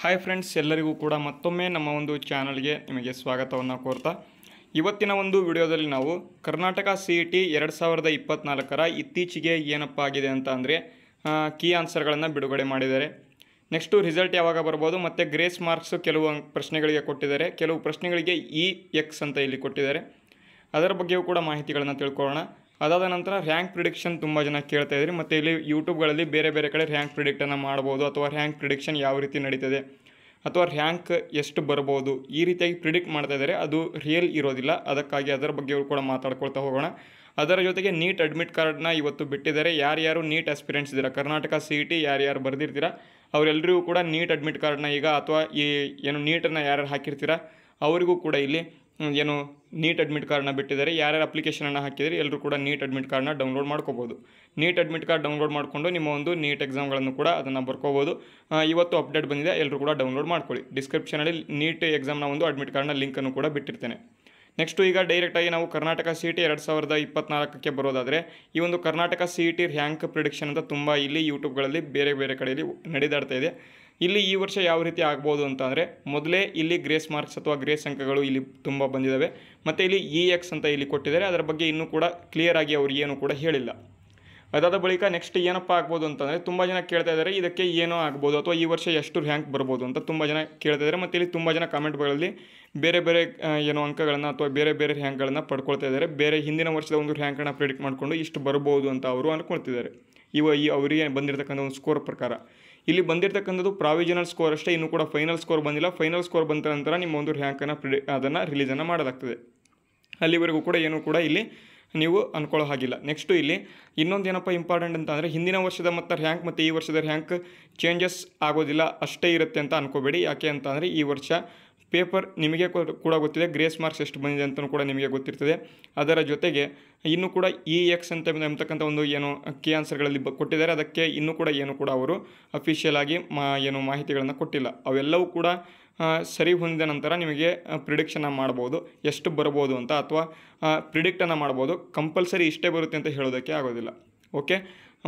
Hi friends, ಎಲ್ಲರಿಗೂ ಕೂಡ ಮತ್ತೊಮ್ಮೆ ನಮ್ಮ ಒಂದು ಚಾನಲ್ಗೆ ನಿಮಗೆ ಸ್ವಾಗತವನ್ನು ಕೋರ್ತಾ ಇವತ್ತಿನ ಒಂದು ವಿಡಿಯೋದಲ್ಲಿ ನಾವು ಕರ್ನಾಟಕ CET 2024ರ ಇತ್ತೀಚೆಗೆ ಏನಪ್ಪ ಆಗಿದೆ ಅಂತ ಅಂದರೆ ಕೀ ಆನ್ಸರ್ಗಳನ್ನು ಬಿಡುಗಡೆ ಮಾಡಿದ್ದಾರೆ. ನೆಕ್ಸ್ಟು ರಿಸಲ್ಟ್ ಯಾವಾಗ ಬರ್ಬೋದು, ಮತ್ತು ಗ್ರೇಸ್ ಮಾರ್ಕ್ಸು ಕೆಲವು ಪ್ರಶ್ನೆಗಳಿಗೆ ಕೊಟ್ಟಿದ್ದಾರೆ, ಕೆಲವು ಪ್ರಶ್ನೆಗಳಿಗೆ EX ಅಂತ ಇಲ್ಲಿ ಕೊಟ್ಟಿದ್ದಾರೆ. ಅದರ ಬಗ್ಗೆಯೂ ಕೂಡ ಮಾಹಿತಿಗಳನ್ನು ತಿಳ್ಕೊಳ್ಳೋಣ. ಅದಾದ ನಂತರ ರ್ಯಾಂಕ್ ಪ್ರಿಡಿಕ್ಷನ್ ತುಂಬ ಜನ ಕೇಳ್ತಾ ಇದ್ರಿ, ಮತ್ತು ಇಲ್ಲಿ ಯೂಟ್ಯೂಬ್ಗಳಲ್ಲಿ ಬೇರೆ ಬೇರೆ ಕಡೆ ರ್ಯಾಂಕ್ ಪ್ರಿಡಿಕ್ಟನ್ನು ಮಾಡ್ಬೋದು, ಅಥವಾ ರ್ಯಾಂಕ್ ಪ್ರಿಡಿಕ್ಷನ್ ಯಾವ ರೀತಿ ನಡೀತದೆ, ಅಥವಾ ರ್ಯಾಂಕ್ ಎಷ್ಟು ಬರ್ಬೋದು, ಈ ರೀತಿಯಾಗಿ ಪ್ರಿಡಿಕ್ಟ್ ಮಾಡ್ತಾ ಇದ್ದಾರೆ. ಅದು ರಿಯಲ್ ಇರೋದಿಲ್ಲ. ಅದಕ್ಕಾಗಿ ಅದರ ಬಗ್ಗೆ ಕೂಡ ಮಾತಾಡ್ಕೊಳ್ತಾ ಹೋಗೋಣ. ಅದರ ಜೊತೆಗೆ ನೀಟ್ ಅಡ್ಮಿಟ್ ಕಾರ್ಡ್ನ ಇವತ್ತು ಬಿಟ್ಟಿದ್ದಾರೆ. ಯಾರ್ಯಾರು ನೀಟ್ ಆಸ್ಪಿರೆಂಟ್ಸ್ ಇದ್ದೀರಾ, ಕರ್ನಾಟಕ CET ಯಾರ್ಯಾರು ಬರೆದಿರ್ತೀರಾ ಅವರೆಲ್ಲರಿಗೂ ಕೂಡ ನೀಟ್ ಅಡ್ಮಿಟ್ ಕಾರ್ಡ್ನ ಈಗ, ಅಥವಾ ಈ ಏನು ನೀಟನ್ನು ಯಾರ್ಯಾರು ಹಾಕಿರ್ತೀರಾ ಅವರಿಗೂ ಕೂಡ ಇಲ್ಲಿ ಏನು ನೀಟ್ ಅಡ್ಮಿಟ್ ಕಾರ್ಡ್ನ ಬಿಟ್ಟಿದ್ದಾರೆ. ಯಾರ್ಯಾರು ಅಪ್ಲಿಕೇಶನನ್ನು ಹಾಕಿದರೆ ಎಲ್ಲರೂ ಕೂಡ ನೀಟ್ ಅಡ್ಮಿಟ್ ಕಾರ್ಡ್ನ ಡೌನ್ಲೋಡ್ ಮಾಡ್ಕೋಬೋದು. ನೀಟ್ ಅಡ್ಮಿಟ್ ಕಾರ್ಡ್ ಡೌನ್ಲೋಡ್ ಮಾಡಿಕೊಂಡು ನಿಮ್ಮ ಒಂದು ನೀಟ್ ಎಕ್ಸಾಮ್ಗಳನ್ನು ಕೂಡ ಅದನ್ನು ಬರ್ಕೋಬೋದು. ಇವತ್ತು ಅಪ್ಡೇಟ್ ಬಂದಿದೆ, ಎಲ್ಲರೂ ಕೂಡ ಡೌನ್ಲೋಡ್ ಮಾಡ್ಕೊಳ್ಳಿ. ಡಿಸ್ಕ್ರಿಪ್ಷನಲ್ಲಿ ನೀಟ್ ಎಕ್ಸಾಮ್ನ ಒಂದು ಅಡ್ಮಿಟ್ ಕಾರ್ಡ್ನ ಲಿಂಕನ್ನು ಕೂಡ ಬಿಟ್ಟಿರ್ತೇನೆ. ನೆಕ್ಸ್ಟು ಈಗ ಡೈರೆಕ್ಟಾಗಿ ನಾವು ಕರ್ನಾಟಕ CET 2024ಕ್ಕೆ ಬರೋದಾದರೆ, ಈ ಒಂದು ಕರ್ನಾಟಕ CET ರ್ಯಾಂಕ್ ಪ್ರಿಡಿಕ್ಷನ್ ಅಂತ ತುಂಬ ಇಲ್ಲಿ ಯೂಟ್ಯೂಬ್ಗಳಲ್ಲಿ ಬೇರೆ ಬೇರೆ ಕಡೆಯಲ್ಲಿ ನಡೆದಾಡ್ತಾ ಇದೆ. ಇಲ್ಲಿ ಈ ವರ್ಷ ಯಾವ ರೀತಿ ಆಗ್ಬೋದು ಅಂತ ಅಂದರೆ, ಮೊದಲೇ ಇಲ್ಲಿ ಗ್ರೇಸ್ ಮಾರ್ಕ್ಸ್ ಅಥವಾ ಗ್ರೇಸ್ ಅಂಕಗಳು ಇಲ್ಲಿ ತುಂಬ ಬಂದಿದ್ದಾವೆ, ಮತ್ತು ಇಲ್ಲಿ EX ಅಂತ ಇಲ್ಲಿ ಕೊಟ್ಟಿದ್ದಾರೆ. ಅದರ ಬಗ್ಗೆ ಇನ್ನೂ ಕೂಡ ಕ್ಲಿಯರಾಗಿ ಅವರು ಏನು ಕೂಡ ಹೇಳಿಲ್ಲ. ಅದಾದ ಬಳಿಕ ನೆಕ್ಸ್ಟ್ ಏನಪ್ಪ ಆಗ್ಬೋದು ಅಂತಂದರೆ, ತುಂಬ ಜನ ಕೇಳ್ತಾ ಇದ್ದಾರೆ ಇದಕ್ಕೆ ಏನೋ ಆಗ್ಬೋದು, ಅಥವಾ ಈ ವರ್ಷ ಎಷ್ಟು ರ್ಯಾಂಕ್ ಬರ್ಬೋದು ಅಂತ ತುಂಬ ಜನ ಕೇಳ್ತಾ ಇದ್ದಾರೆ. ಮತ್ತು ಇಲ್ಲಿ ತುಂಬ ಜನ ಕಾಮೆಂಟ್ಗಳಲ್ಲಿ ಬೇರೆ ಬೇರೆ ಏನೋ ಅಂಕಗಳನ್ನು ಅಥವಾ ಬೇರೆ ಬೇರೆ ರ್ಯಾಂಕ್ಗಳನ್ನು ಪಡ್ಕೊಳ್ತಾ ಇದ್ದಾರೆ. ಬೇರೆ ಹಿಂದಿನ ವರ್ಷದ ಒಂದು ರ್ಯಾಂಕನ್ನು ಪ್ರಿಡಿಕ್ಟ್ ಮಾಡಿಕೊಂಡು ಇಷ್ಟು ಬರ್ಬೋದು ಅಂತ ಅವರು ಅಂದ್ಕೊಳ್ತಿದ್ದಾರೆ. ಅವರಿಗೆ ಬಂದಿರತಕ್ಕಂಥ ಒಂದು ಸ್ಕೋರ್ ಪ್ರಕಾರ ಇಲ್ಲಿ ಬಂದಿರತಕ್ಕಂಥದ್ದು ಪ್ರಾವಿಷನಲ್ ಸ್ಕೋರ್ ಅಷ್ಟೇ, ಇನ್ನೂ ಕೂಡ ಫೈನಲ್ ಸ್ಕೋರ್ ಬಂದಿಲ್ಲ. ಫೈನಲ್ ಸ್ಕೋರ್ ಬಂದ ನಂತರ ನಿಮ್ಮ ಒಂದು ರ್ಯಾಂಕನ್ನು ಅದನ್ನು ರಿಲೀಸನ್ನು ಮಾಡಲಾಗ್ತದೆ. ಅಲ್ಲಿವರೆಗೂ ಕೂಡ ಏನೂ ಕೂಡ ಇಲ್ಲಿ ನೀವು ಅಂದ್ಕೊಳ್ಳೋ ಹಾಗಿಲ್ಲ. ನೆಕ್ಸ್ಟು ಇಲ್ಲಿ ಇನ್ನೊಂದು ಏನಪ್ಪ ಇಂಪಾರ್ಟೆಂಟ್ ಅಂತ ಅಂದರೆ, ಹಿಂದಿನ ವರ್ಷದ ಮತ್ತು ರ್ಯಾಂಕ್ ಮತ್ತು ಈ ವರ್ಷದ ರ್ಯಾಂಕ್ ಚೇಂಜಸ್ ಆಗೋದಿಲ್ಲ, ಅಷ್ಟೇ ಇರುತ್ತೆ ಅಂತ ಅನ್ಕೋಬೇಡಿ. ಯಾಕೆ ಅಂತ ಅಂದರೆ, ಈ ವರ್ಷ ಪೇಪರ್ ನಿಮಗೆ ಕೂಡ ಗೊತ್ತಿದೆ, ಗ್ರೇಸ್ ಮಾರ್ಕ್ಸ್ ಎಷ್ಟು ಬಂದಿದೆ ಅಂತಲೂ ಕೂಡ ನಿಮಗೆ ಗೊತ್ತಿರ್ತದೆ. ಅದರ ಜೊತೆಗೆ ಇನ್ನೂ ಕೂಡ EX ಅಂತ ಎಂಬತಕ್ಕಂಥ ಒಂದು ಏನು ಕೀ ಆನ್ಸರ್ಗಳಲ್ಲಿ ಕೊಟ್ಟಿದ್ದಾರೆ. ಅದಕ್ಕೆ ಇನ್ನೂ ಕೂಡ ಏನು ಕೂಡ ಅವರು ಅಫಿಷಿಯಲ್ ಆಗಿ ಏನು ಮಾಹಿತಿಗಳನ್ನು ಕೊಟ್ಟಿಲ್ಲ. ಅವೆಲ್ಲವೂ ಕೂಡ ಸರಿ ಹೊಂದಿದ ನಂತರ ನಿಮಗೆ ಪ್ರಿಡಿಕ್ಷನ್ನ ಮಾಡ್ಬೋದು, ಎಷ್ಟು ಬರ್ಬೋದು ಅಂತ, ಅಥವಾ ಪ್ರಿಡಿಕ್ಟನ್ನು ಮಾಡ್ಬೋದು. ಕಂಪಲ್ಸರಿ ಇಷ್ಟೇ ಬರುತ್ತೆ ಅಂತ ಹೇಳೋದಕ್ಕೆ ಆಗೋದಿಲ್ಲ. ಓಕೆ,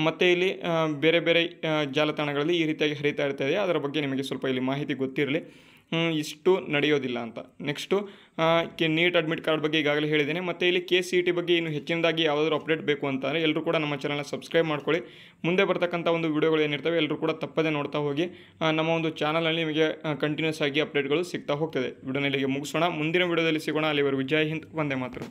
ಮತ್ತು ಇಲ್ಲಿ ಬೇರೆ ಬೇರೆ ಜಾಲತಾಣಗಳಲ್ಲಿ ಈ ರೀತಿಯಾಗಿ ಹರಿತಾ ಇರ್ತದೆ. ಅದರ ಬಗ್ಗೆ ನಿಮಗೆ ಸ್ವಲ್ಪ ಇಲ್ಲಿ ಮಾಹಿತಿ ಗೊತ್ತಿರಲಿ, ಇಷ್ಟು ನಡೆಯೋದಿಲ್ಲ ಅಂತ. ನೆಕ್ಸ್ಟು ನೀಟ್ ಅಡ್ಮಿಟ್ ಕಾರ್ಡ್ ಬಗ್ಗೆ ಈಗಾಗಲೇ ಹೇಳಿದ್ದೇನೆ. ಮತ್ತು ಇಲ್ಲಿ CET ಬಗ್ಗೆ ಇನ್ನು ಹೆಚ್ಚಿನದಾಗಿ ಯಾವುದಾದ್ರೂ ಅಪ್ಡೇಟ್ ಬೇಕು ಅಂತಂದರೆ ಎಲ್ಲರೂ ಕೂಡ ನಮ್ಮ ಚಾನಲ್ನ ಸಬ್ಸ್ಕ್ರೈಬ್ ಮಾಡ್ಕೊಳ್ಳಿ. ಮುಂದೆ ಬರ್ತಕ್ಕಂಥ ಒಂದು ವಿಡಿಯೋಗಳು ಏನಿರ್ತವೆ ಎಲ್ಲರೂ ಕೂಡ ತಪ್ಪದೇ ನೋಡ್ತಾ ಹೋಗಿ. ನಮ್ಮ ಒಂದು ಚಾನಲ್ನಲ್ಲಿ ನಿಮಗೆ ಕಂಟಿನ್ಯೂಸ್ ಆಗಿ ಅಪ್ಡೇಟ್ಗಳು ಸಿಗ್ತಾ ಹೋಗ್ತದೆ. ವಿಡಿಯೋನ ಇಲ್ಲಿಗೆ ಮುಗಿಸೋಣ. ಮುಂದಿನ ವಿಡಿಯೋದಲ್ಲಿ ಸಿಗೋಣ. ಅಲ್ಲಿವರೆಗೂ ಜೈ ಹಿಂದ್, ವಂದೇ ಮಾತರಂ.